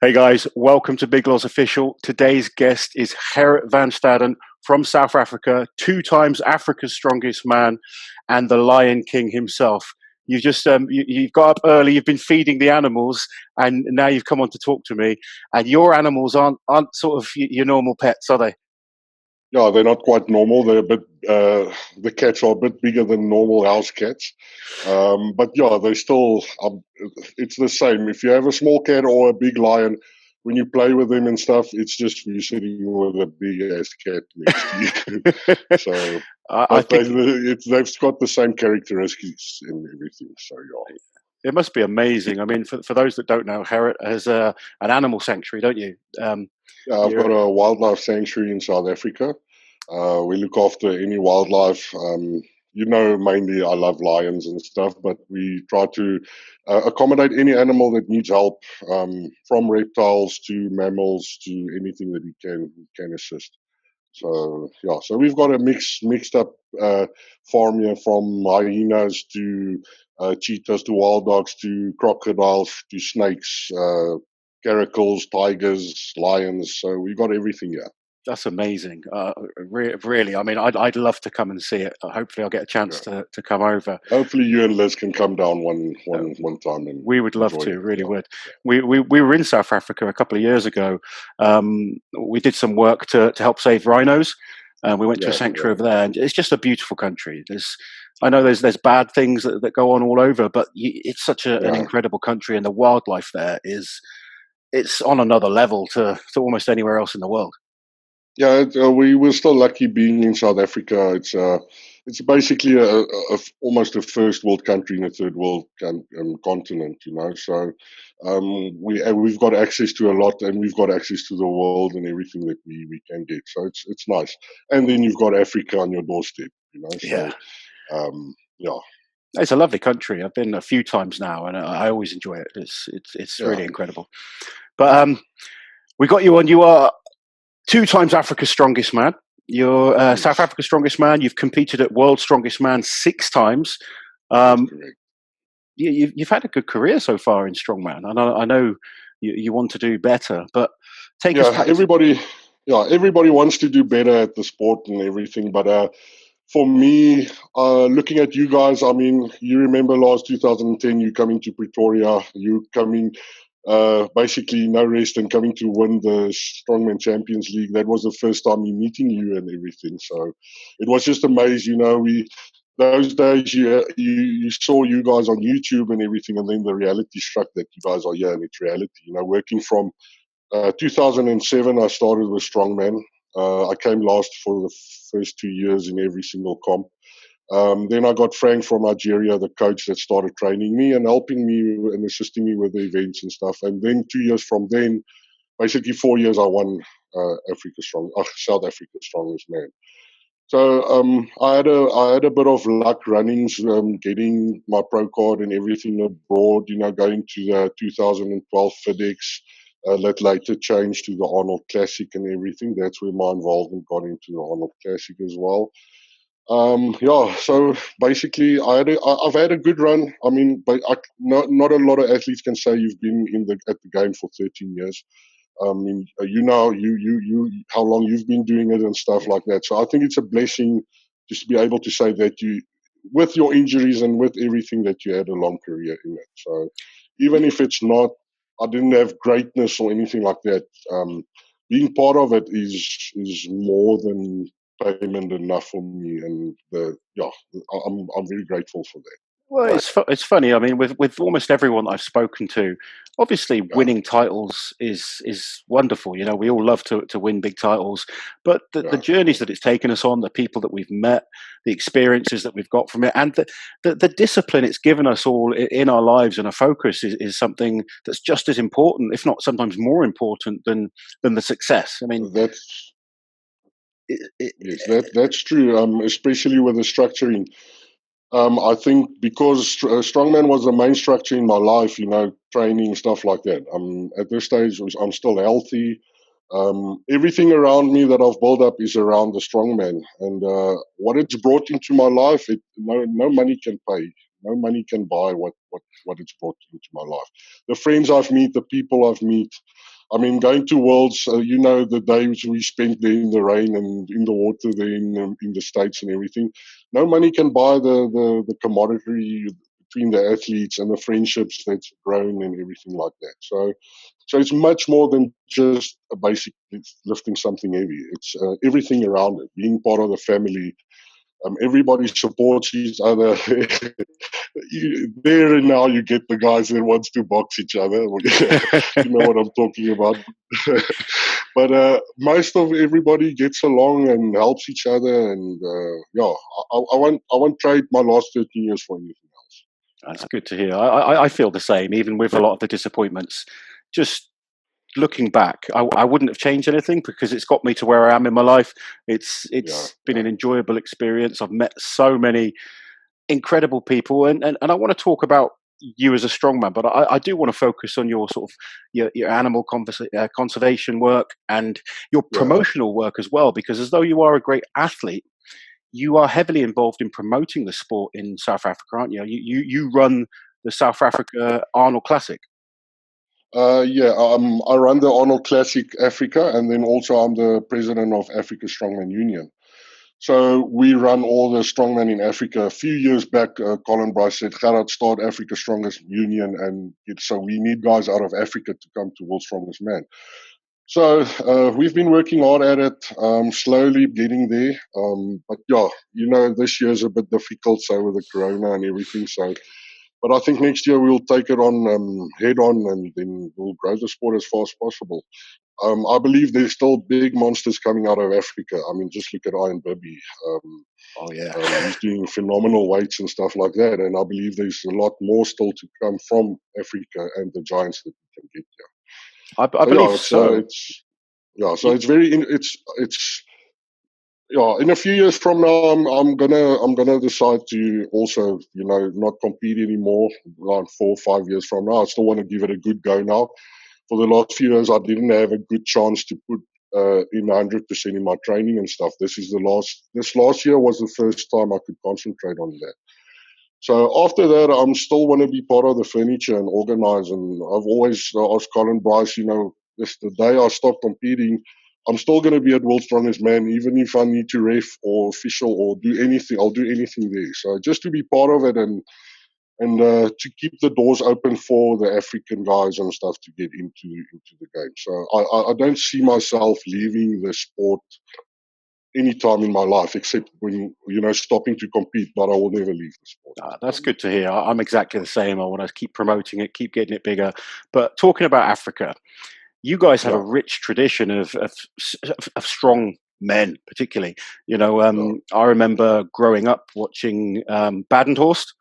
Hey guys, welcome to Big Loss Official. Today's guest is Gerhard Van Staden from South Africa, 2 times Africa's strongest man, and the Lion King himself. You've got up early, you've been feeding the animals, and now you've come on to talk to me. And your animals aren't sort of your normal pets, are they? Yeah, they're not quite normal. They're a bit. The cats are a bit bigger than normal house cats, but yeah, they still. It's the same. If you have a small cat or a big lion, when you play with them and stuff, it's just you sitting with a big ass cat next to you. So, I but think they've got the same characteristics and everything. So yeah. it must be amazing. I mean, for those that don't know, Gerhard has an animal sanctuary, don't you? Yeah, I've got You're a wildlife sanctuary in South Africa. We look after any wildlife. Mainly I love lions and stuff, but we try to accommodate any animal that needs help, from reptiles to mammals to anything that we can assist. So yeah, so we've got a mixed up farm here, from hyenas to cheetahs to wild dogs to crocodiles to snakes, caracals, tigers, lions. So we got everything here. That's amazing. Really, I mean, I'd love to come and see it. Hopefully, I'll get a chance Yeah. to come over. Hopefully, you and Liz can come down one Uh, one one time and we would love enjoy to, it. really Yeah, would. We were in South Africa a couple of years ago. We did some work to help save rhinos. We went to a yeah, sanctuary yeah, over there, and it's just a beautiful country. I know there's bad things that go on all over, but it's such an yeah. incredible country, and the wildlife there it's on another level to almost anywhere else in the world. Yeah, we were still lucky being in South Africa. It's basically almost a first world country in a third world continent, you know. So we've got access to a lot, and we've got access to the world and everything that we can get. So it's nice. And then you've got Africa on your doorstep, you know. Yeah, So yeah, it's a lovely country. I've been a few times now, and I always enjoy it. It's yeah, really incredible. But we got you on. You are 2 times Africa's strongest man. You're South yes, Africa's strongest man. You've competed at World's Strongest Man 6 times. that's Um, correct. you've had a good career so far in strongman. I know you want to do better, but take us Yeah, back to everybody wants to do better at the sport and everything, but for me, looking at you guys, I mean, you remember last 2010, you coming to Pretoria, you coming, basically no rest and coming to win the Strongman Champions League. That was the first time me meeting you and everything. So it was just amazing, you know. Those days you saw you guys on YouTube and everything, and then the reality struck that you guys are here and it's reality. You know, working from 2007, I started with Strongman. I came last for the first 2 years in every single comp. Then I got Frank from Nigeria, the coach that started training me and helping me and assisting me with the events and stuff. And then 2 years from then, basically 4 years, I won South Africa's strongest man. So I had a bit of luck runnings, getting my pro card and everything abroad. You know, going to the 2012 FedEx. That later changed to the Arnold Classic and everything. That's where my involvement got into the Arnold Classic as well. Yeah, so basically, I've had a good run. I mean, but not a lot of athletes can say you've been at the game for 13 years. I mean, you know, how long you've been doing it and stuff like that. So I think it's a blessing just to be able to say that with your injuries and with everything, that you had a long career in it. So even if it's not, I didn't have greatness or anything like that. Being part of it is more than payment enough for me, and I'm very grateful for that. Well, it's funny. I mean, with almost everyone I've spoken to, obviously Yeah, winning titles is wonderful. You know, we all love to win big titles, but the yeah. journeys that it's taken us on, the people that we've met, the experiences that we've got from it, and the discipline it's given us all in our lives and a focus is something that's just as important, if not sometimes more important than the success. I mean, That's it, Yes, that's true. Especially with the structuring. I think because strongman was the main structure in my life, you know, training stuff like that. At this stage, I'm still healthy. Everything around me that I've built up is around the strongman, and what it's brought into my life, no money can pay. No money can buy what it's brought into my life. The friends I've met, the people I've met. I mean, going to Worlds, the days we spent there in the rain and in the water there in the States and everything. No money can buy the commodity between the athletes and the friendships that's grown and everything like that. So it's much more than just a basic lifting something heavy. It's everything around it, being part of the family. Everybody supports each other. There and now you get the guys that wants to box each other. You know what I'm talking about. But most of everybody gets along and helps each other. And I won't trade my last 13 years for anything else. That's good to hear. I feel the same, even with a lot of the disappointments. Just looking back, I wouldn't have changed anything because it's got me to where I am in my life. It's been an enjoyable experience. I've met so many incredible people, and I want to talk about you as a strongman, but I do want to focus on your sort of your animal conservation work and your promotional work as well, because as though you are a great athlete, you are heavily involved in promoting the sport in South Africa, aren't you? You run the South Africa Arnold Classic. I run the Arnold Classic Africa, and then also I'm the president of Africa Strongman Union. So we run all the strongmen in Africa. A few years back, Colin Bryce said, Gerhard, start Africa Strongest Union, and so we need guys out of Africa to come to World's Strongest Man. So we've been working hard at it, slowly getting there. But this year's a bit difficult, so with the corona and everything. But I think next year we'll take it on head on, and then we'll grow the sport as fast as possible. I believe there's still big monsters coming out of Africa. I mean, just look at Ian Bibby. He's doing phenomenal weights and stuff like that. And I believe there's a lot more still to come from Africa and the giants that we can get here. I believe so. It's very. It's in a few years from now, I'm gonna decide to also, not compete anymore. Around 4 or 5 years from now, I still want to give it a good go now. For the last few years, I didn't have a good chance to put in 100% in my training and stuff. This last year was the first time I could concentrate on that. So after that, I'm still want to be part of the furniture and organize. And I've always asked Colin Bryce, this the day I stop competing, I'm still going to be at World's Strongest Man, even if I need to ref or official or do anything. I'll do anything there. So just to be part of it and to keep the doors open for the African guys and stuff to get into the game. So I don't see myself leaving the sport any time in my life, except when, stopping to compete, but I will never leave the sport. That's good to hear. I'm exactly the same. I want to keep promoting it, keep getting it bigger. But talking about Africa, you guys have a rich tradition of strong men, particularly. I remember growing up watching Badenhorst.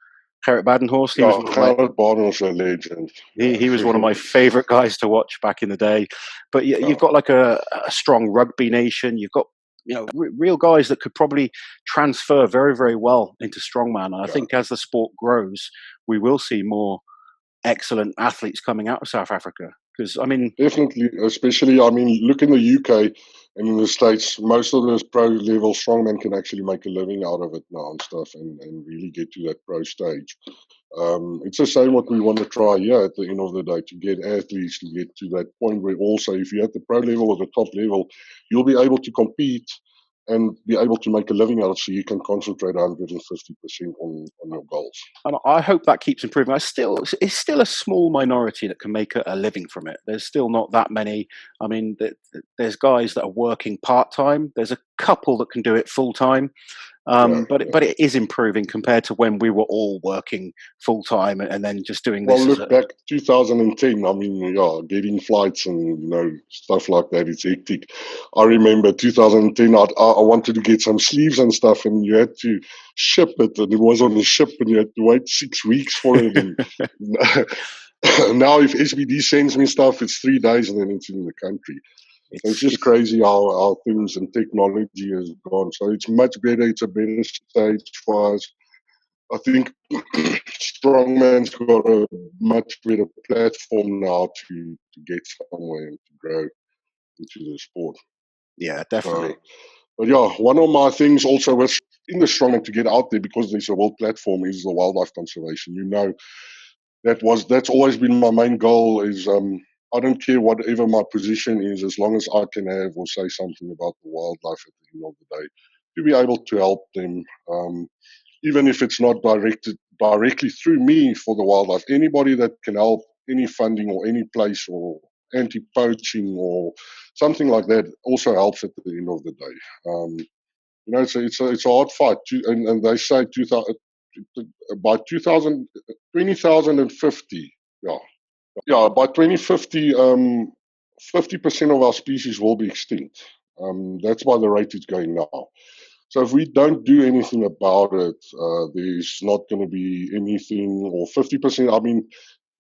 Gerhard Badenhorst. Gerhard Badenhorst, a legend. He was one of my favorite guys to watch back in the day. But you've got like a strong rugby nation. You've got real guys that could probably transfer very, very well into strongman. And I think as the sport grows, we will see more excellent athletes coming out of South Africa. Because definitely, especially look in the UK and in the States, most of those pro level strongmen can actually make a living out of it now and stuff, and really get to that pro stage. It's the same what we want to try here at the end of the day, to get athletes to get to that point where also, if you're at the pro level or the top level, you'll be able to compete and be able to make a living out of it, so you can concentrate 150% on your goals. And I hope that keeps improving. It's still a small minority that can make a living from it. There's still not that many. There's guys that are working part-time. There's a couple that can do it full-time. But it is improving compared to when we were all working full time and then just doing this. Well, look back 2010. Getting flights and stuff like that. It's hectic. I remember 2010. I wanted to get some sleeves and stuff, and you had to ship it, and it was on a ship, and you had to wait 6 weeks for it. And now, if SBD sends me stuff, it's 3 days, and then it's in the country. It's just crazy how things and technology has gone. So it's much better. It's a better stage for us. I think Strongman's got a much better platform now to get somewhere and to grow into the sport. Yeah, definitely. But yeah, one of my things also with in the Strongman to get out there, because there's a world platform, is the wildlife conservation. That's always been my main goal. Is I don't care whatever my position is, as long as I can have or say something about the wildlife at the end of the day, to be able to help them, even if it's not directly through me for the wildlife. Anybody that can help, any funding or any place or anti-poaching or something like that, also helps at the end of the day. It's a hard fight, and they say 2000, by 2050, by 2050, 50% of our species will be extinct. That's why the rate is going now. So if we don't do anything about it, there's not going to be anything, or 50%. I mean,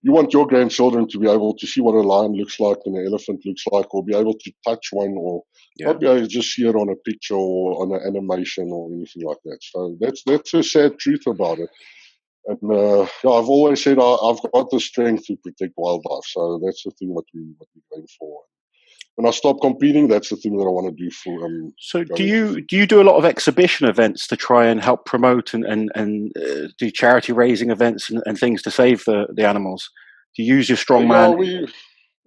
you want your grandchildren to be able to see what a lion looks like and an elephant looks like, or be able to touch one, or not be able to just see it on a picture or on an animation or anything like that. So that's a sad truth about it. And I've always said I've got the strength to protect wildlife. So that's the thing what we're going for. When I stop competing, that's the thing that I want to do for. So do you do a lot of exhibition events to try and help promote and do charity raising events and things to save the animals? Do you use your Strongman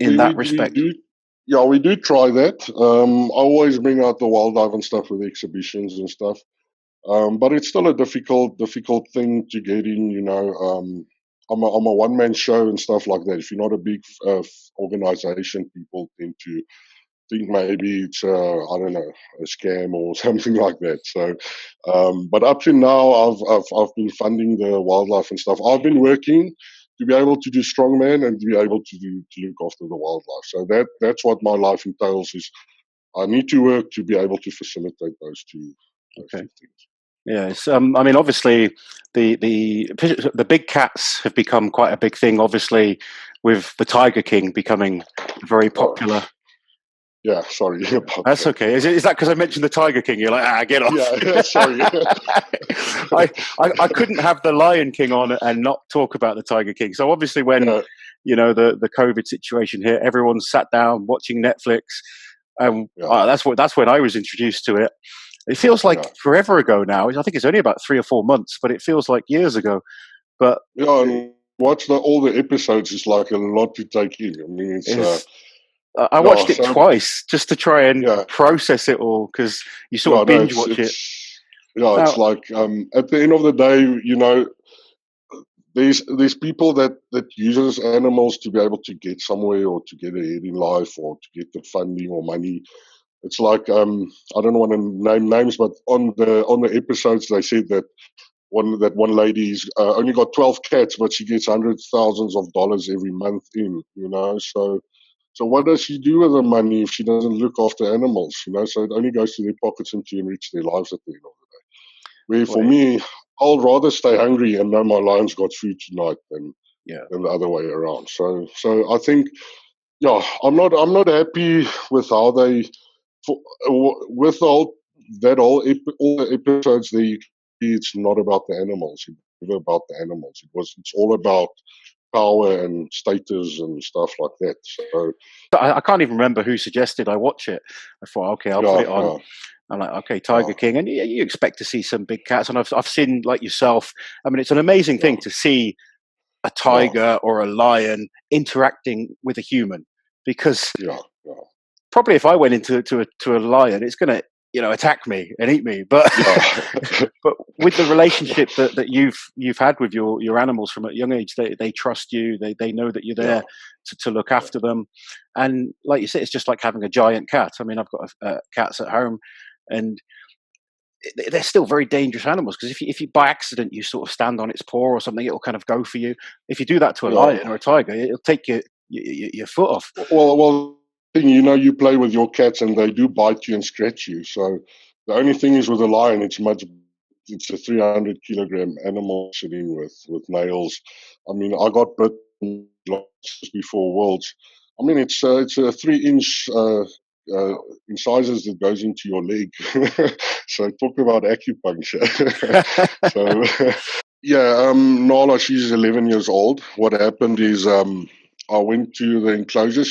in that respect? We do try that. I always bring out the wildlife and stuff with exhibitions and stuff. But it's still a difficult thing to get in. I'm a one-man show and stuff like that. If you're not a big organization, people tend to think maybe it's I don't know, a scam or something like that. So, but up to now, I've been funding the wildlife and stuff. I've been working to be able to do Strongman and to be able to look after the wildlife. So that's what my life entails. Is I need to work to be able to facilitate those two things. Yes, I mean, obviously, the big cats have become quite a big thing. Obviously, with the Tiger King becoming very popular. Yeah, sorry. That's okay. Is that because I mentioned the Tiger King? You're like, get off. Yeah, sorry. I couldn't have the Lion King on and not talk about the Tiger King. So obviously, when the COVID situation hit, everyone sat down watching Netflix. That's when I was introduced to it. It feels like forever ago now. I think it's only about 3 or 4 months, but it feels like years ago. But and watch all the episodes is like a lot to take in. I mean, I watched it twice just to try and process it all, because you sort of binge watch it. It's like at the end of the day, there's people that uses animals to be able to get somewhere or to get ahead in life or to get the funding or money. It's like I don't want to name names, but on the episodes they said that one lady's only got 12 cats, but she gets hundreds of thousands of dollars every month in. So what does she do with the money if she doesn't look after animals? So it only goes to their pockets and to enrich their lives at the end of the day. Where for me, I'll rather stay hungry and know my lion's got food tonight than the other way around. So I think, I'm not happy with how they. With all the episodes there, it's not about the animals. It's never about the animals. It's all about power and status and stuff like that. So I can't even remember who suggested I watch it. I thought, okay, I'll put it on. I'm like, okay, Tiger King, and you expect to see some big cats, and I've seen, like yourself. I mean, it's an amazing thing to see a tiger or a lion interacting with a human, because probably if I went into a lion, it's going to attack me and eat me. But but with the relationship that you've had with your animals from a young age, they trust you. They know that you're there to look after them. And like you said, it's just like having a giant cat. I mean, I've got cats at home, and they're still very dangerous animals, because if you by accident you sort of stand on its paw or something, it'll kind of go for you. If you do that to a lion or a tiger, it'll take your foot off. Well, you play with your cats and they do bite you and scratch you. So the only thing is with a lion, it's a 300 kilogram animal sitting with nails. I mean, I got bitten before Worlds. I mean, it's a 3-inch incisors that goes into your leg. So talk about acupuncture. So Nala, she's 11 years old. What happened is I went to the enclosure.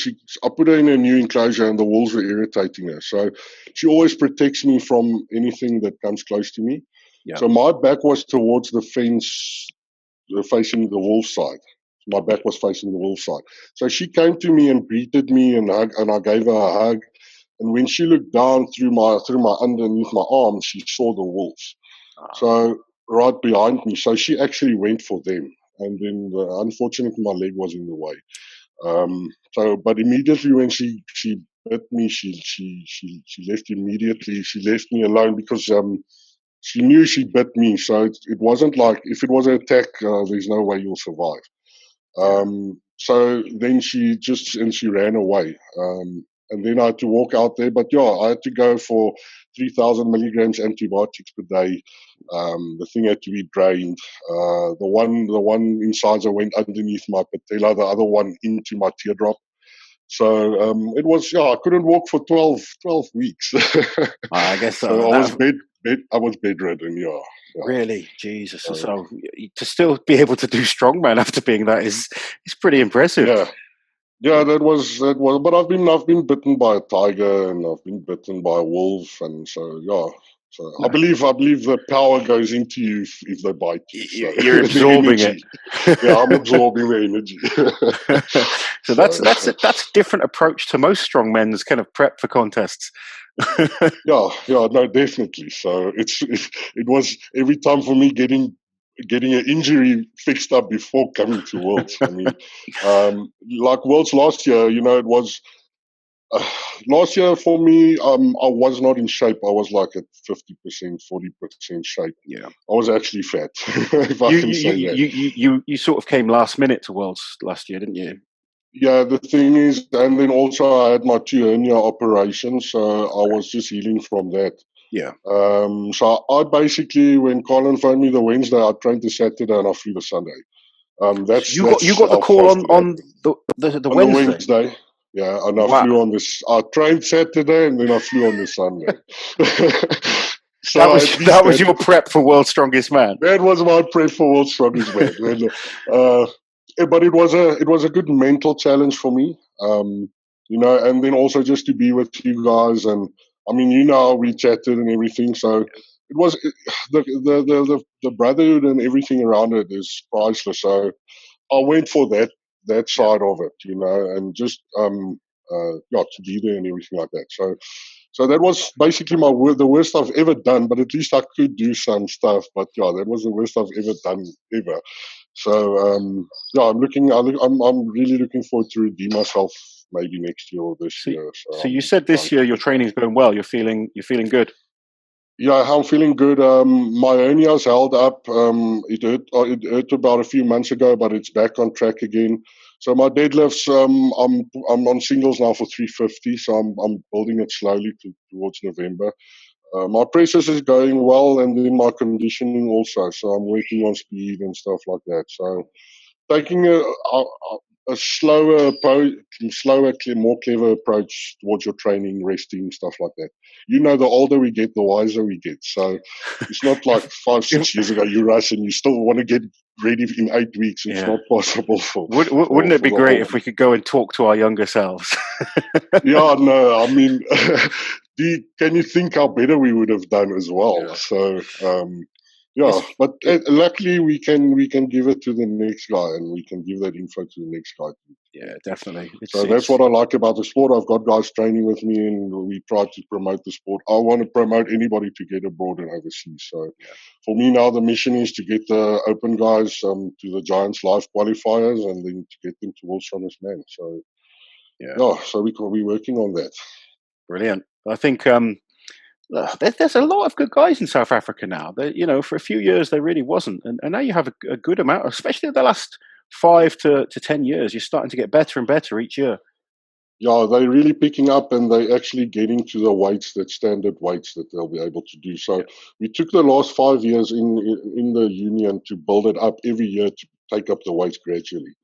I put her in a new enclosure, and the wolves were irritating her. So she always protects me from anything that comes close to me. Yeah. So my back was towards the fence, facing the wolf side. My back was facing the wolf side. So she came to me and greeted me and I gave her a hug. And when she looked down through my underneath my arm, she saw the wolves. So right behind me. So she actually went for them. And then unfortunately my leg was in the way. But immediately when she bit me, she left immediately. She left me alone because she knew she bit me. So it wasn't like, if it was an attack, there's no way you'll survive. So then she ran away. And then I had to walk out there. But yeah, I had to go for 3,000 milligrams antibiotics per day. The thing had to be drained. The one incisor went underneath my patella, the other one into my teardrop. So it was, I couldn't walk for 12 weeks. I guess so. I was bedridden, yeah. Really, Jesus. So to still be able to do strongman after being that is pretty impressive. Yeah, that was. But I've been bitten by a tiger and I've been bitten by a wolf, and so yeah. So I believe the power goes into you if they bite you. So you're absorbing it. Yeah, I'm absorbing the energy. So that's a different approach to most strongmen's kind of prep for contests. Yeah, no, definitely. So it was every time for me getting an injury fixed up before coming to Worlds. I mean, like Worlds last year, it was last year for me. I was not in shape. I was like at 50%, 40% shape. Yeah, I was actually fat. If I can say that. You sort of came last minute to Worlds last year, didn't you? Yeah, the thing is, and then also I had my 2 hernia operations, so I was just healing from that. Yeah. So I basically, when Colin phoned me the Wednesday, I trained the Saturday and I flew the Sunday. So you got the call on the Wednesday. Yeah, and I flew on this. I trained Saturday and then I flew on the Sunday. So that was your prep for World's Strongest Man. That was my prep for World's Strongest Man. But it was a good mental challenge for me. And then also just to be with you guys, and I mean, we chatted and everything. So it was the brotherhood and everything around it is priceless. So I went for that side of it, and just to be there and everything like that. So that was basically the worst I've ever done, but at least I could do some stuff. But yeah, that was the worst I've ever done ever. So I'm really looking forward to redeem myself maybe next year or this year. So you said this year your training's going well. You're feeling good. Yeah, I'm feeling good. My hernia's held up. It hurt about a few months ago, but it's back on track again. So my deadlifts, I'm on singles now for 350. So I'm building it slowly towards November. My presses is going well, and then my conditioning also. So I'm working on speed and stuff like that. So taking a slower approach, more clever approach towards your training, resting, stuff like that. The older we get, the wiser we get. So it's not like 5-6 years ago you rush and you still want to get ready in 8 weeks. It's not possible. Wouldn't it be great if we could go and talk to our younger selves? Yeah, no, I mean, can you think how better we would have done as well? Yeah. So, but luckily we can give it to the next guy, and we can give that info to the next guy. Yeah, definitely. So that's what I like about the sport. I've got guys training with me, and we try to promote the sport. I want to promote anybody to get abroad and overseas. So for me now, the mission is to get the open guys to the Giants Live qualifiers, and then to get them to World's Strongest Man. So so we're working on that. Brilliant. I think there's a lot of good guys in South Africa now. For a few years there really wasn't, and now you have a good amount, especially the last 5 to 10 years. You're starting to get better and better each year. Yeah, they're really picking up, and they're actually getting to the weights, that standard weights that they'll be able to do. So we took the last 5 years in the union to build it up every year to take up the weights gradually.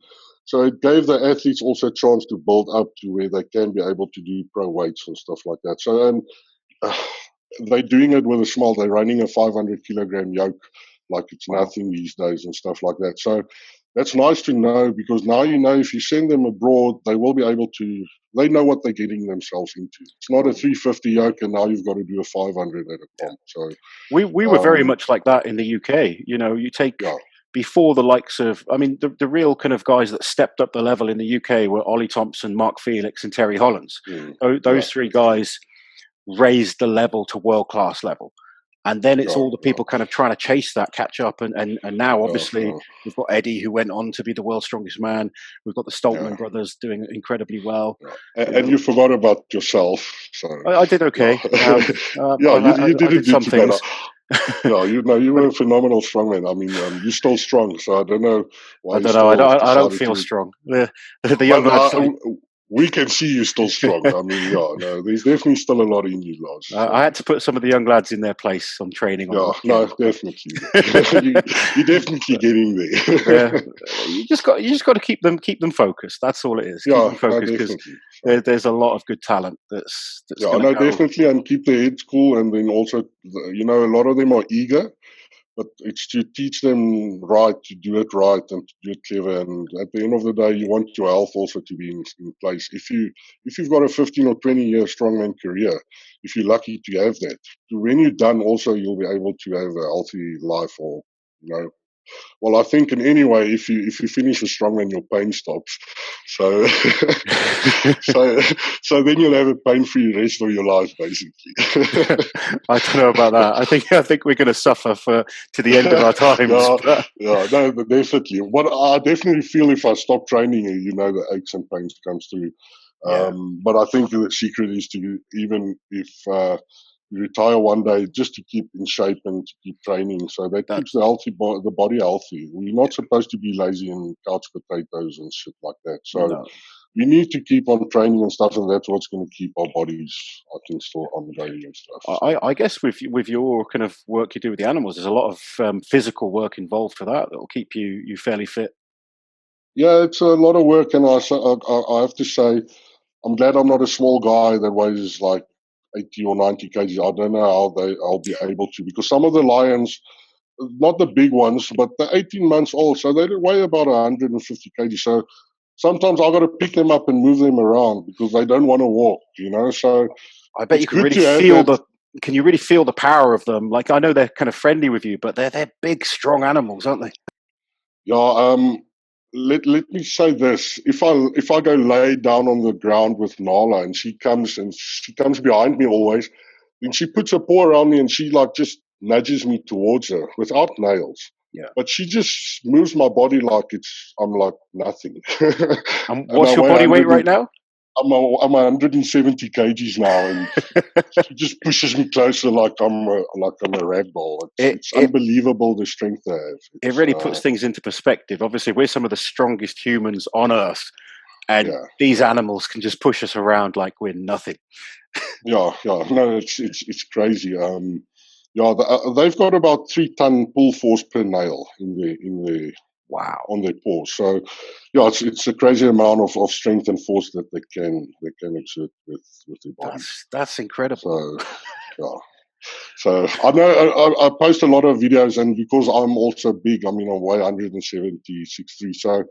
So it gave the athletes also a chance to build up to where they can be able to do pro weights and stuff like that. So, and they're doing it with a smile. They're running a 500 kilogram yoke like it's nothing these days and stuff like that. So that's nice to know, because now you know if you send them abroad, they will be able to. They know what they're getting themselves into. It's not a 350 yoke, and now you've got to do a 500 at a comp. So we were very much like that in the UK. You know, you take yeah, before the likes of, I mean, the real kind of guys that stepped up the level in the UK were Ollie Thompson, Mark Felix, and Terry Hollands. Those three guys raised the level to world class level. And then it's all the people kind of trying to chase that, catch up. And now, obviously, we've got Eddie, who went on to be the world's strongest man. We've got the Stoltman brothers doing incredibly well. And you forgot about yourself. So I did okay. You didn't do too bad. Yeah, you were a phenomenal strongman. I mean, you're still strong, so I don't know why. I don't know. I don't feel strong. The young lads. We can see you still strong. I mean, there's definitely still a lot in you, Lars. So. I had to put some of the young lads in their place on training. Definitely. You're definitely getting there. You just got to keep them focused. That's all it is. Keep them focused, because there's a lot of good talent that's definitely, and keep their heads cool. And then also, a lot of them are eager. But it's to teach them right, to do it right, and to do it clever. And at the end of the day, you want your health also to be in place. If you've got a 15 or 20-year strongman career, if you're lucky to have that, when you're done, also you'll be able to have a healthy life. Or well, I think in any way, if you finish a strongman, your pain stops. So, so then you'll have a pain-free rest of your life, basically. I don't know about that. I think we're going to suffer to the end of our times. No, but definitely. What I definitely feel if I stop training, the aches and pains comes through. But I think the secret is to, even if you retire one day, just to keep in shape and to keep training. So that keeps the body healthy. We're not supposed to be lazy and couch potatoes and shit like that. So we need to keep on training and stuff, and that's what's going to keep our bodies, I think, still on going and stuff. I guess with your kind of work you do with the animals, there's a lot of physical work involved for that will keep you fairly fit. Yeah, it's a lot of work, and I have to say, I'm glad I'm not a small guy that weighs like 80 or 90 kg. I don't know how I'll be able to, because some of the lions, not the big ones, but the 18 months old, so they weigh about 150 kg. So sometimes I've got to pick them up and move them around because they don't want to walk, So I bet you can really feel Can you really feel the power of them? Like, I know they're kind of friendly with you, but they're big, strong animals, aren't they? Yeah. Let me say this: if I go lay down on the ground with Nala and she comes behind me always, then she puts her paw around me and she just nudges me towards her without nails. Yeah. But she just moves my body like I'm like nothing. And what's your body weight right now? I'm 170 kgs now, and she just pushes me closer like I'm a rag doll. It's unbelievable the strength they have. It really puts things into perspective. Obviously, we're some of the strongest humans on Earth, and these animals can just push us around like we're nothing. No, it's crazy. They've got about 3-ton pull force per nail in the on their paws. So it's a crazy amount of strength and force that they can exert with their body. That's incredible. So I know I post a lot of videos, and because I'm also big, I weigh 176.3. So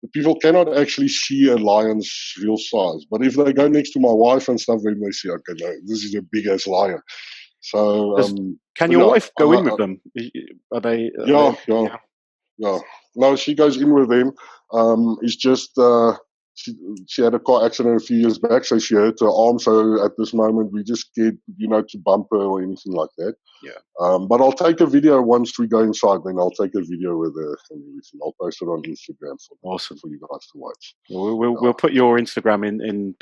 the people cannot actually see a lion's real size. But if they go next to my wife and stuff, then they see, okay, no, this is a big ass lion. So can your wife go in with them? Are they? Yeah. No, she goes in with them. It's just she had a car accident a few years back, so she hurt her arm. So at this moment, we just get to bump her or anything like that. Yeah. But I'll take a video once we go inside. Then I'll take a video with her and everything. I'll post it on Instagram for you guys to watch. We'll put your Instagram in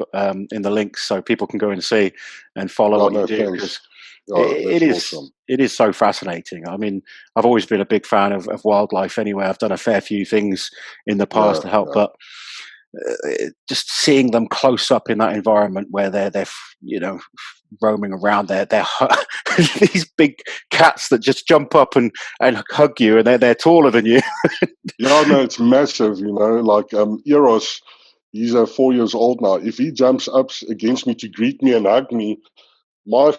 the links so people can go and see and follow what you do. It is so fascinating. I've always been a big fan of wildlife anyway. I've done a fair few things in the past to help, but just seeing them close up in that environment where they're roaming around, they're these big cats that just jump up and hug you, and they're taller than you. It's massive. Like Eros, he's 4 years old now. If he jumps up against me to greet me and hug me, my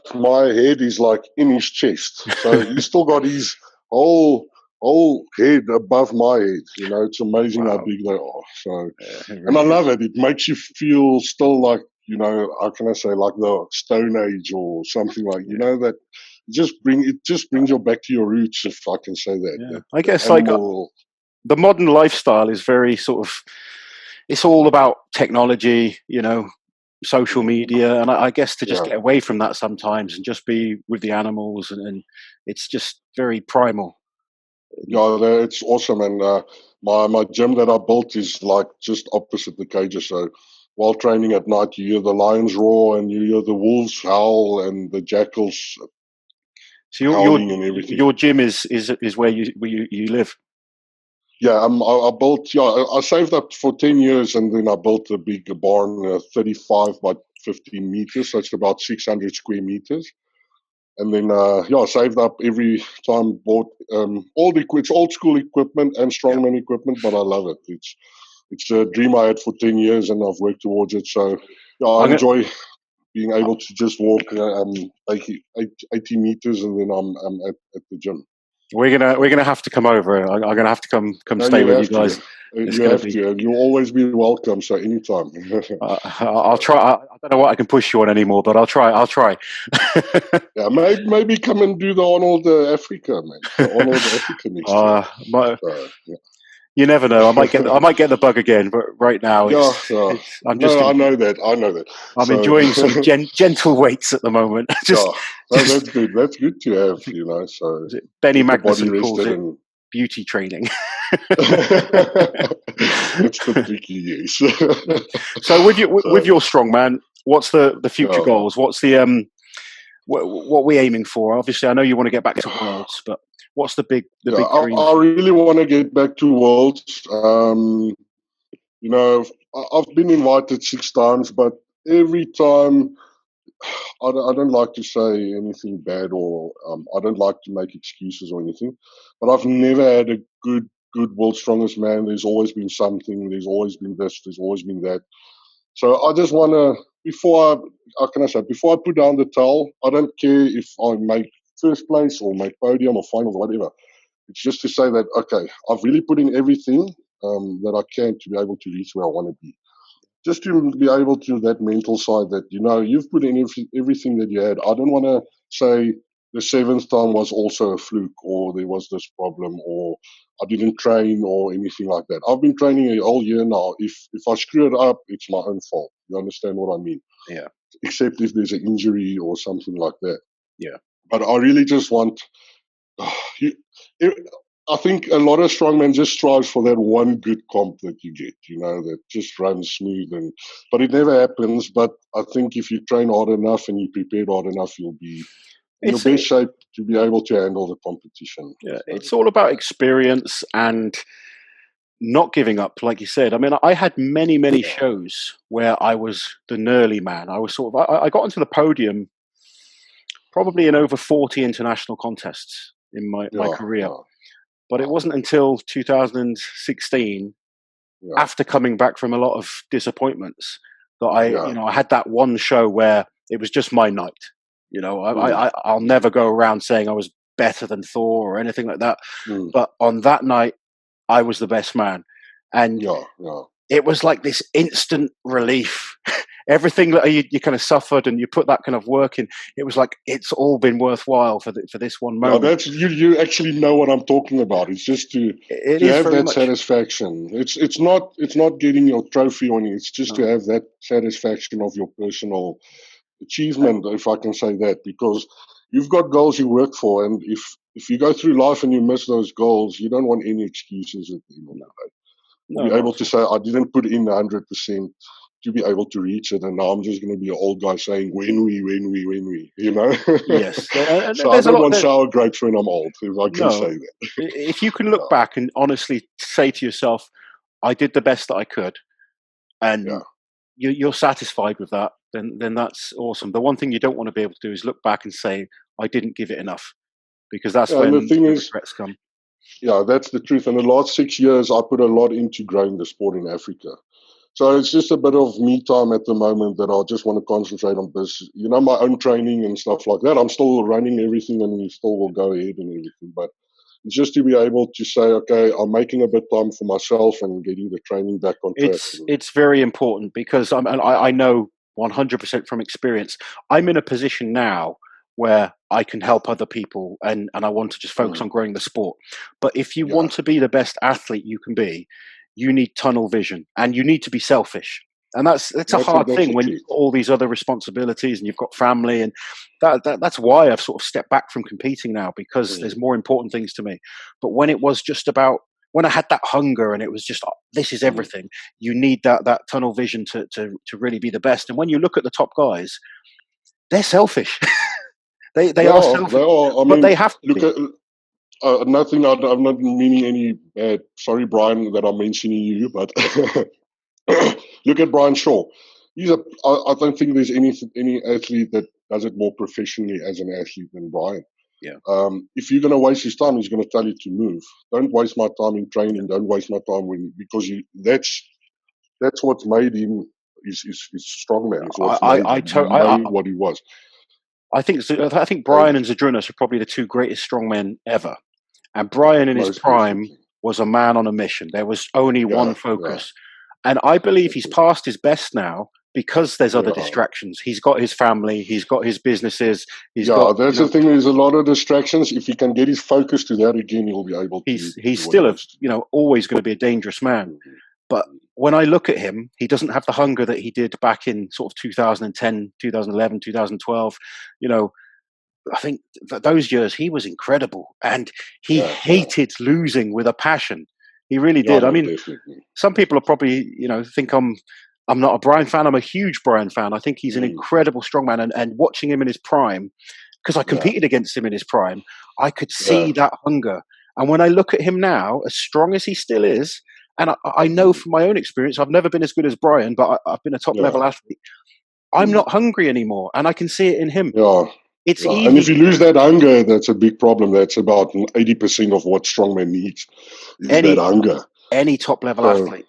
head is like in his chest. So he's still got his whole whole head above my head. It's amazing how Wow. big they are. So, Yeah, it and I really is. love it. It makes you feel still like, how can I say, like the Stone Age or something like, that it just brings you back to your roots, if I can say that. Yeah. That I the guess like animal, the modern lifestyle is very sort of, it's all about technology, social media, and I guess to just yeah. get away from that sometimes and just be with the animals, and it's just very primal. Yeah, it's awesome. And my gym that I built is like just opposite the cages. So while training at night, you hear the lions roar and you hear the wolves howl and the jackals So howling and everything. your gym is where you live. Yeah, I built. Yeah, I saved up for 10 years, and then I built a big barn, 35 by 15 meters. So it's about 600 square meters. And then, I saved up every time, bought it's old school equipment and Yeah. strongman equipment, but I love it. It's a dream I had for 10 years, and I've worked towards it. So, I I'm gonna, enjoy being able to just walk 80 meters, and then I'm at the gym. we're So, gonna have to come over. I'm gonna have to come no, stay you with you have to. guys. It's You gonna have be. to, and you'll always be welcome. So anytime. I'll So, try. I don't know what I can push you on anymore, but I'll try. I'll try. yeah, maybe come and do the Arnold Africa, man. The Arnold Africa next year. So, yeah. You never know. I might get the bug again, but right now Yeah, it's. I'm just. no, I know that. I know that. I'm So, enjoying some gentle weights at the moment. yeah, no, Just that's good. That's good to have, So is it Benny get the body Magnuson calls rested it and. beauty training. That's the tricky, yes. So with So, your strongman, what's the future yeah. goals? What's the what we aiming for? Obviously, I know you want to get back to worlds, but what's the Yeah, big dream I for you? really want to get back to worlds. You know, I've been invited 6 times, but every time I don't like to say anything bad or I don't like to make excuses or anything. But I've never had a good world's strongest man. There's always been something. There's always been this. There's always been that. So I just want to how can I say, before I put down the towel, I don't care if I make first place or make podium or finals or whatever. It's just to say that okay, I've really put in everything that I can to be able to reach where I want to be. Just to be able to that mental side that you've put in everything that you had. I don't want to say the seventh time was also a fluke or there was this problem or I didn't train or anything like that. I've been training all year now. If I screw it up, it's my own fault. You understand what I mean? Yeah, Except if there's an injury or something like that. yeah. But I really just want you, I think a lot of strongmen just strives for that one good comp that you get, that just runs smooth, but it never happens. But I think if you train hard enough and you prepared hard enough, you'll be in your It's best shape to be able to handle the competition. yeah, So, it's all about experience and not giving up, like you said. I mean, I had many yeah, shows where I was the Nerly man. I was sort of I got onto the podium probably in over 40 international contests in my yeah, career. yeah, But it wow, wasn't until 2016, yeah, after coming back from a lot of disappointments, that yeah, I had that one show where it was just my night. mm, I'll mm, never go around saying I was better than Thor or anything like that. mm, But on that night, I was the best man. And yeah, yeah. it was like this instant relief. Everything that you kind of suffered and you put that kind of work in, it was like it's all been worthwhile for this one Yeah, moment. that's you actually know what I'm talking about. It's just It to is have very that much. satisfaction. It's not getting your trophy on you. It's just to No. have that satisfaction of your personal achievement, if I can say that, because you've got goals you work for, and if you go through life and you miss those goals, you don't want any excuses at the end of No, the day. no, You'll be not able at to all. say, I didn't put in 100% to be able to reach it, and now I'm just going to be an old guy saying, when we. Yes, So I there's a don't lot. want sour grapes when I'm old, if I can No, say that. if you can look back and honestly say to yourself, "I did the best that I could," Yeah. and you're satisfied with that, then that's awesome. The one thing you don't want to be able to do is look back and say, "I didn't give it enough," because that's Yeah, and the when thing the is, regrets come. yeah, that's the truth. In the last 6 years, I put a lot into growing the sport in Africa. So it's just a bit of me time at the moment that I just want to concentrate on this, my own training and stuff like that. I'm still running everything and we still will go ahead and everything. But, It's just to be able to say, okay, I'm making a bit time for myself and getting the training back on track. It's very important because I know 100% from experience. I'm in a position now where I can help other people, and I want to just focus on growing the sport. But if you want to be the best athlete you can be, you need tunnel vision and you need to be selfish. And that's a hard thing when you've got all these other responsibilities and you've got family, and that's why I've sort of stepped back from competing now, because there's more important things to me. But when it was just about, when I had that hunger and it was just, oh, this is everything, you need that tunnel vision to really be the best. And when you look at the top guys, they're selfish. they are selfish. They are. I but mean, they have to look be. at nothing. I'm not meaning any bad. Sorry, Brian, that I'm mentioning you, but look at Brian Shaw. I don't think there's any athlete that does it more professionally as an athlete than Brian. Yeah. If you're going to waste his time, he's going to tell you to move. Don't waste my time in training. Don't waste my time because that's what's made him is strongman. It's what's made what he was. I think Brian and Zydrunas are probably the two greatest strongmen ever. And Brian in his prime was a man on a mission. There was only one focus. Yeah. And I believe he's past his best now because there's other distractions. He's got his family, he's got his businesses. That's the thing. There's a lot of distractions. If he can get his focus to that again, he'll be able to. He's still always going to be a dangerous man. But when I look at him, he doesn't have the hunger that he did back in sort of 2010, 2011, 2012. I think those years he was incredible, and he hated losing with a passion. He really did. I mean, definitely. Some people are probably, think I'm not a Brian fan. I'm a huge Brian fan. I think he's an incredible strongman, and watching him in his prime, because I competed against him in his prime, I could see that hunger. And when I look at him now, as strong as he still is, and I know from my own experience, I've never been as good as Brian, but I've been a top level athlete. I'm not hungry anymore, and I can see it in him. Yeah. It's easy. And if you lose that hunger, that's a big problem. That's about 80% of what strongman needs is that hunger. Any top level athlete.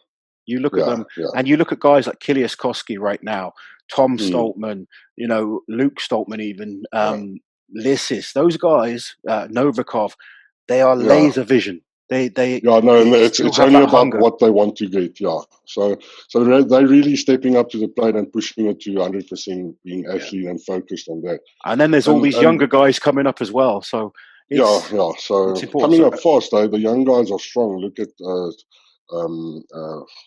You look at them, and you look at guys like Kilias Koski right now, Tom Stoltman, Luke Stoltman, even Lissis. Those guys, Novikov, they are laser vision. It's only about hunger. What they want to get. So they're really stepping up to the plate and pushing it to 100%, being athlete and focused on that. And then there's all these younger guys coming up as well. So so coming up fast though. The young guys are strong. Look at who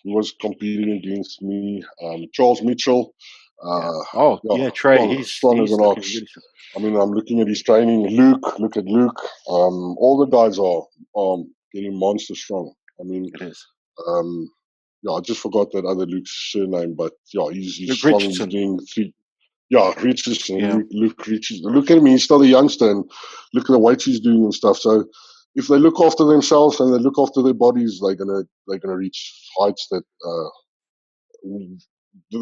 was competing against me, Charles Mitchell. Trey. He's strong as an ox. I mean, I'm looking at his training. Look at Luke. All the guys are getting monster strong. I mean, it is. I just forgot that other Luke's surname, but he's Luke strong. Richardson. He's doing three. Richardson. Luke Richardson. Look at him; he's still a youngster, and look at the weights he's doing and stuff. So, if they look after themselves and they look after their bodies, they're gonna reach heights that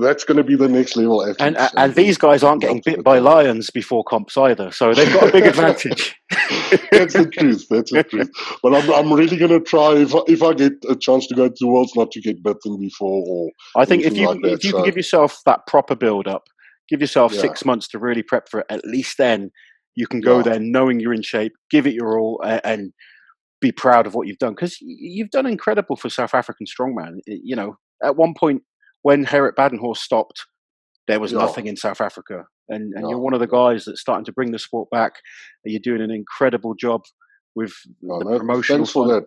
that's going to be the next level athletes. And these guys aren't getting bit by lions before comps either, so they've got a big advantage. That's the truth. But I'm really going to try, if I get a chance to go to the Worlds, not to get bitten before. Or I think if you can give yourself that proper build up, give yourself 6 months to really prep for it. At least then you can go there knowing you're in shape, give it your all, and be proud of what you've done, because you've done incredible for South African strongman. At one point, when Gerhard Badenhorst stopped, there was nothing in South Africa. And you're one of the guys that's starting to bring the sport back. You're doing an incredible job with the promotional. Thanks for that.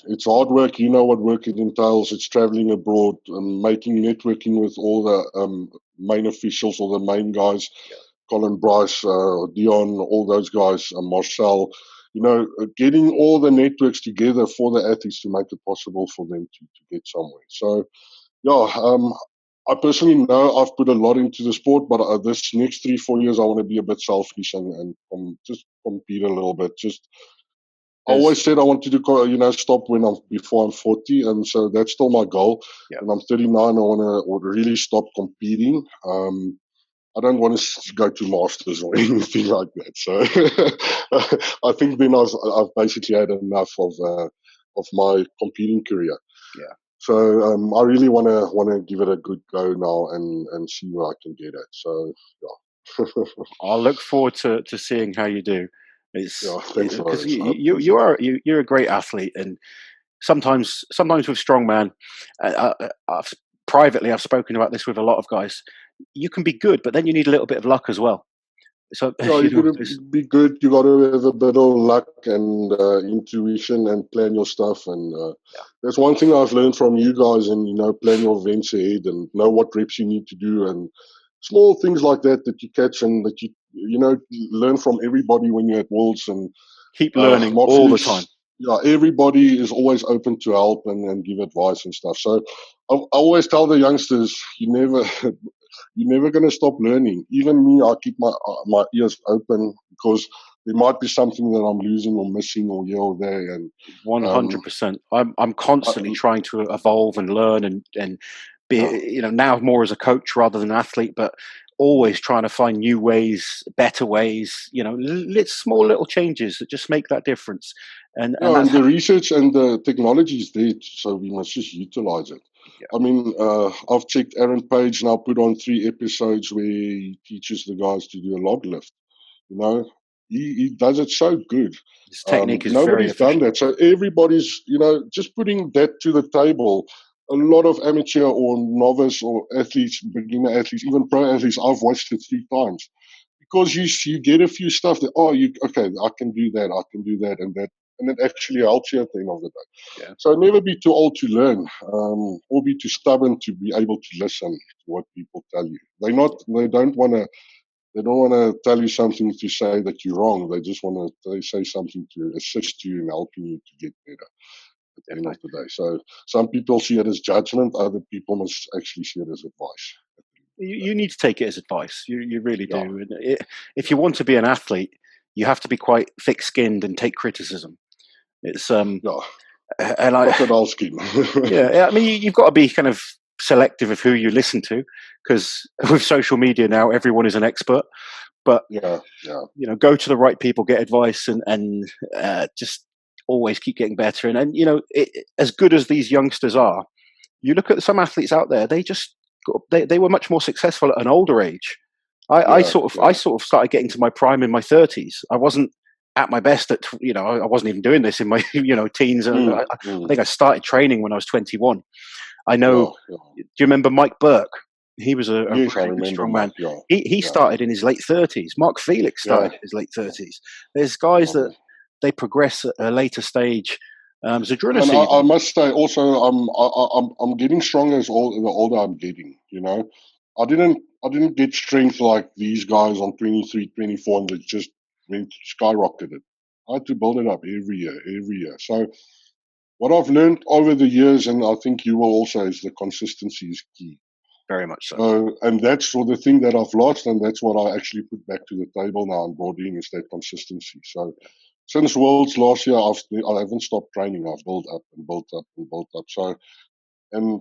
It's hard work. You know what work it entails. It's traveling abroad and networking with all the main officials, all the main guys, Colin Bryce, Dion, all those guys, Marcel. Getting all the networks together for the athletes to make it possible for them to get somewhere. So, I personally know I've put a lot into the sport, but this next 3-4 years, I want to be a bit selfish and just compete a little bit. I always said I wanted to, stop before I'm 40, and so that's still my goal. Yeah. When I'm 39, I want to really stop competing. I don't want to go to masters or anything like that. So I think then I've basically had enough of my competing career. Yeah. So I really want to give it a good go now and see where I can get at. So I'll look forward to seeing how you do. It's Yeah, thanks, because Laurence. I appreciate it. you're a great athlete, and sometimes with strongman, privately I've spoken about this with a lot of guys. You can be good, but then you need a little bit of luck as well. So Yeah, you you got know, to be good. You got to have a bit of luck and intuition and plan your stuff. And that's one thing I've learned from you guys. And plan your events ahead and know what reps you need to do and small things like that that you catch and that you learn from everybody when you're at Worlds. And keep learning Mark all the time. Felix, yeah, everybody is always open to help and give advice and stuff. So I always tell the youngsters, you're never going to stop learning. Even me, I keep my ears open because there might be something that I'm losing or missing or here or there. And um, 100%. I'm I, constantly trying to evolve and learn and yeah, be now more as a coach rather than an athlete, but always trying to find new ways, better ways. Small little changes that just make that difference, and yeah, that's and the research and the technology is there, so we must just utilize it. yeah, I mean, I've checked Aaron Page now, put on 3 episodes where he teaches the guys to do a log lift. You know, he does it so good. his technique is very Nobody's done efficient. that. So everybody's, just putting that to the table. A lot of amateur or novice or athletes, beginner athletes, even pro athletes, I've watched it 3 times because you get a few stuff that okay, I can do that, and it actually helps you at the end of the day. Yeah, So never be too old to learn, or be too stubborn to be able to listen to what people tell you. They don't want to tell you something to say that you're wrong. They just want to say something to assist you in helping you to get better at the end of definitely. the day. So some people see it as judgment. Other people must actually see it as advice. You need to take it as advice. You really Yeah, do. If you want to be an athlete, you have to be quite thick-skinned and take criticism. It's yeah. and Not I at all skin. Yeah, I mean, you've got to be kind of selective of who you listen to, because with social media now, everyone is an expert. But Yeah, yeah, go to the right people, get advice, and just always keep getting better. And as good as these youngsters are, you look at some athletes out there; they were much more successful at an older age. yeah, I yeah. sort of started getting to my prime in my 30s. I wasn't at my best at I wasn't even doing this in my teens. I Mm. think I started training when I was 21. I know. Yeah, yeah. Do you remember Mike Burke? He was a Yes, I really good remember strong Mark. man. Yeah, He yeah, started in his late 30s. Mark Felix yeah. started in his late 30s. There's guys that Okay. they progress at a later stage. And Zadrunas I even. must say also, I'm getting stronger the older I'm getting. I didn't get strength like these guys on 23, 24, and it just went skyrocketed. I had to build it up every year. So what I've learned over the years, and I think you will also, is the consistency is key. Very much so. So, and that's for the thing that I've lost, and that's what I actually put back to the table now and brought in is that consistency. So, since Worlds last year, I haven't stopped training. I've built up and built up and built up. So, and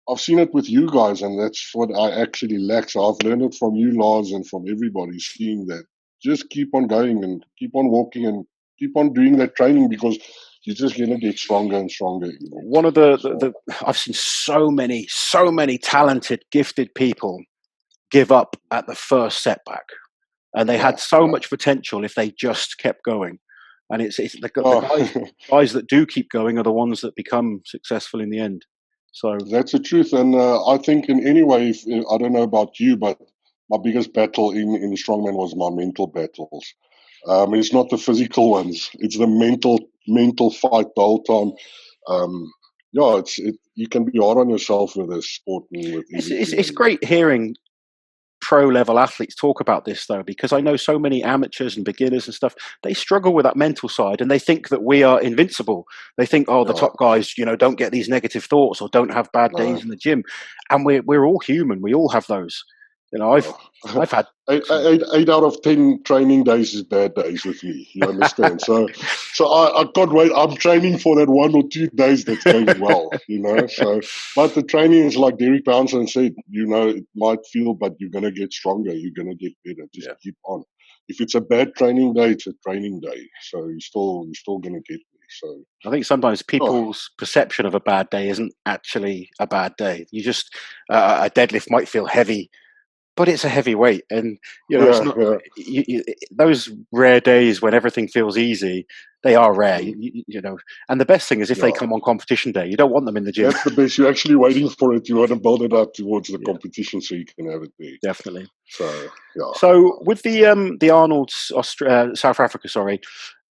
I've seen it with you guys, and that's what I actually lack. So I've learned it from you, Lars, and from everybody, seeing that just keep on going and keep on walking and keep on doing that training because you're just going to get stronger and stronger every One of time. So, the I've seen so many talented, gifted people give up at the first setback, and they yeah, had so yeah. much potential if they just kept going. And it's the Oh, guys that do keep going are the ones that become successful in the end. So that's the truth. And I think in any way, I don't know about you, but my biggest battle in Strongman was my mental battles. It's not the physical ones; it's the mental fight the whole time. Yeah, you can be hard on yourself with this sport and with everything. it's And great hearing pro level athletes talk about this, though, because I know so many amateurs and beginners and stuff, they struggle with that mental side, and they think that we are invincible. They think, oh, the yeah, top guys don't get these negative thoughts or don't have bad days no, in the gym. And we're all human, we all have those. I've yeah. I've had eight, some. eight, 8 out of 10 training days is bad days with me. You understand? So I can't wait. I'm training for that 1 or 2 days that's going well. So, but the training is like Derek Townsend said. It might feel, but you're gonna get stronger. You're gonna get better. Just Yeah, keep on. If it's a bad training day, it's a training day. So you're still gonna get there. So, I think sometimes oh, people's perception of a bad day isn't actually a bad day. You just a deadlift might feel heavy but it's a heavy weight, and it's Yeah, not yeah, those rare days when everything feels easy. They are rare, mm, and the best thing is if they yeah. come on competition day. You don't want them in the gym. That's the best. You're actually waiting for it. You want to build it up towards the Yeah, competition so you can have it there. definitely. So yeah, So with the Arnold's South Africa, sorry,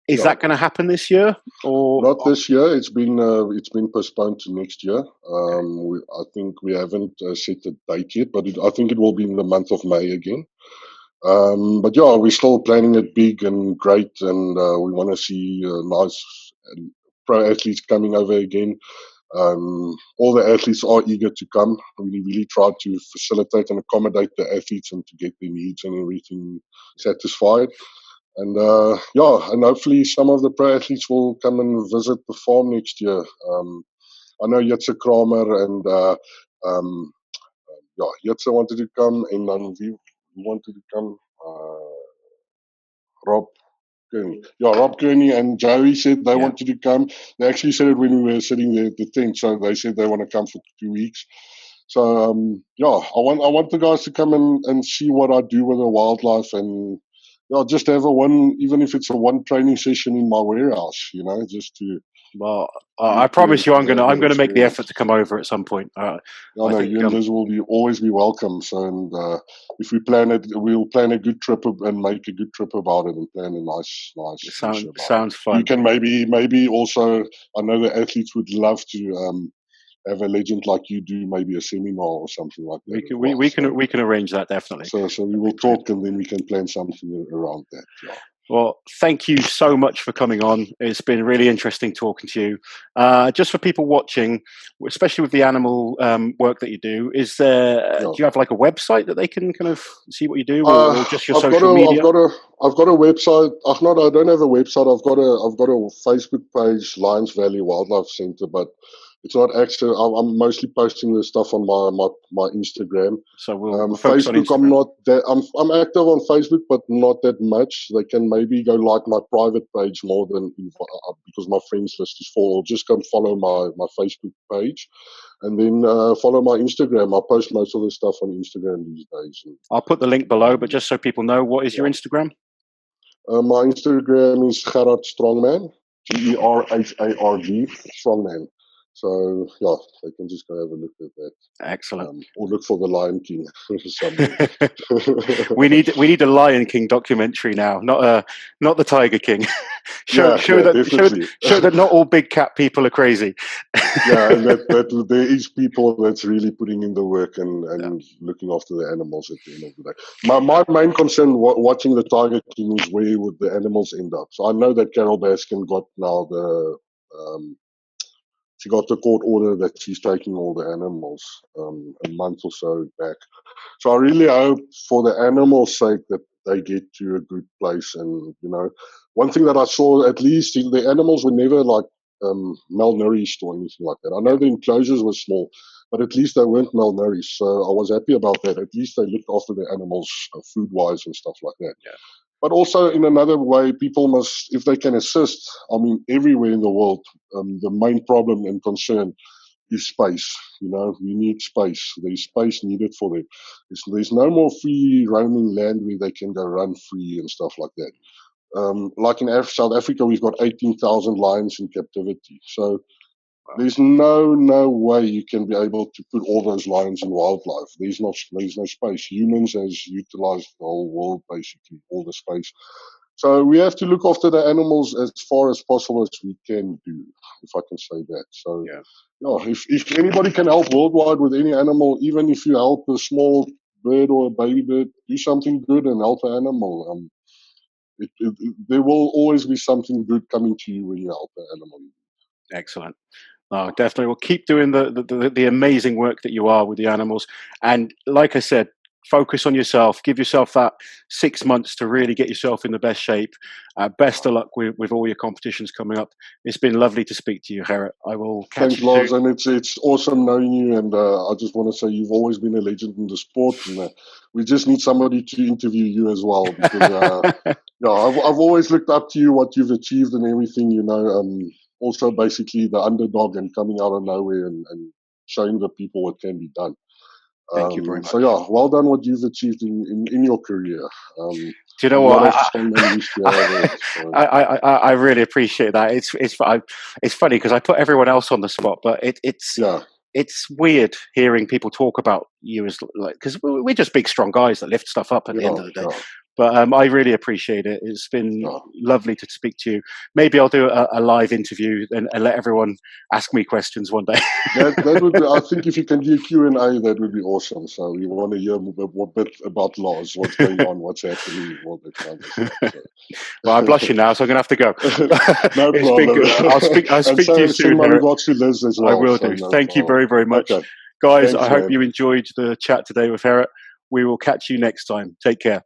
is yeah. that going to happen this year or? Not this year. It's been postponed to next year. Okay. I think we haven't set the date yet, but I think it will be in the month of May again. But yeah, we're still planning it big and great, and we want to see nice pro athletes coming over again. All the athletes are eager to come. We really try to facilitate and accommodate the athletes and to get their needs and everything satisfied. And and hopefully some of the pro athletes will come and visit the farm next year. I know Jitse Kramer and Jitse wanted to come, and then we wanted to come. Rob Kearney. Yeah, Rob Kearney and Joey said they Yeah. wanted to come. They actually said it when we were sitting there at the tent, so they said they want to come for 2 weeks. So I want the guys to come and see what I do with the wildlife, and just have a one, even if it's a one training session in my warehouse, just to Well, I promise you, to have I'm that gonna make the experience. effort to come over at some point. I I know think you and Liz will always be welcome. So, and if we plan it, we'll plan a good trip and make a good trip about it, and plan a nice it session about it. sounds You fun. can maybe also. I know the athletes would love to have a legend like you do, maybe a seminar or something like that We as can well. we can arrange that definitely. So we That'd be will brilliant. talk, and then we can plan something around that. Yeah. Well, thank you so much for coming on. It's been really interesting talking to you. Just for people watching, especially with the animal work that you do, do Yeah. you have like a website that they can kind of see what you do, or just your I've got social a, media? I've got a website. I don't have a website. I've got a Facebook page, Lions Valley Wildlife Center, but it's not actually. I'm mostly posting the stuff on my Instagram. So we'll focus on Facebook, I'm Instagram. not that. I'm active on Facebook, but not that much. They can maybe go like my private page more than because my friends list is full. Or just come follow my Facebook page, and then follow my Instagram. I post most of the stuff on Instagram these days. And, I'll put the link below, but just so people know, what is your yeah. Instagram? My Instagram is Gerhard Strongman, Gerhard Strongman. So yeah, they can just go have a look at that. Excellent. Or look for the Lion King somewhere. we need a Lion King documentary now, not the Tiger King. show definitely. that not all big cat people are crazy. Yeah, and that there is people that's really putting in the work and Yeah. looking after the animals at the end of the day. My main concern watching the Tiger King is where would the animals end up. So I know that Carol Baskin got now she got the court order that she's taking all the animals a month or so back. So I really hope for the animals' sake that they get to a good place. And, one thing that I saw, at least the animals were never like malnourished or anything like that. I know the enclosures were small, but at least they weren't malnourished. So I was happy about that. At least they looked after the animals food-wise and stuff like that. Yeah. But also in another way, people must, if they can assist, I mean, everywhere in the world, the main problem and concern is space. We need space. There's space needed for them. There's no more free roaming land where they can go run free and stuff like that. Like in South Africa, we've got 18,000 lions in captivity. So there's no way you can be able to put all those lions in wildlife. There's no space. Humans has utilized the whole world, basically, all the space. So we have to look after the animals as far as possible as we can do, if I can say that. So, if anybody can help worldwide with any animal, even if you help a small bird or a baby bird, do something good and help an animal. There will always be something good coming to you when you help an animal. Excellent. Oh, definitely. Well, keep doing the amazing work that you are with the animals. And like I said, focus on yourself. Give yourself that 6 months to really get yourself in the best shape. Best of luck with all your competitions coming up. It's been lovely to speak to you, Gerhard. I will catch Thanks, you Lars, soon. and it's awesome knowing you. And I just want to say you've always been a legend in the sport, and we just need somebody to interview you as well because I've always looked up to you, what you've achieved, and everything. Also basically the underdog and coming out of nowhere and showing the people what can be done. Thank you very much. So yeah, well done what you've achieved in your career. Do you know a what? lot of strongmen wish to have it. So. I really appreciate that. It's funny because I put everyone else on the spot, but it's weird hearing people talk about you as like, because we're just big, strong guys that lift stuff up at the end of the day. But I really appreciate it. It's been lovely to speak to you. Maybe I'll do a live interview and let everyone ask me questions one day. that would be, I think if you can do a Q&A, that would be awesome. So we want to hear a bit about laws, what's going on, what's happening, all that kind of stuff. So. Well, I'm blushing now, so I'm going to have to go. No It's problem. been good. I'll speak to you soon. Send my regards to Liz as well. I will do. Thank you very, very much. Okay. Guys, Thanks, I hope you enjoyed the chat today with Gerhard. We will catch you next time. Take care.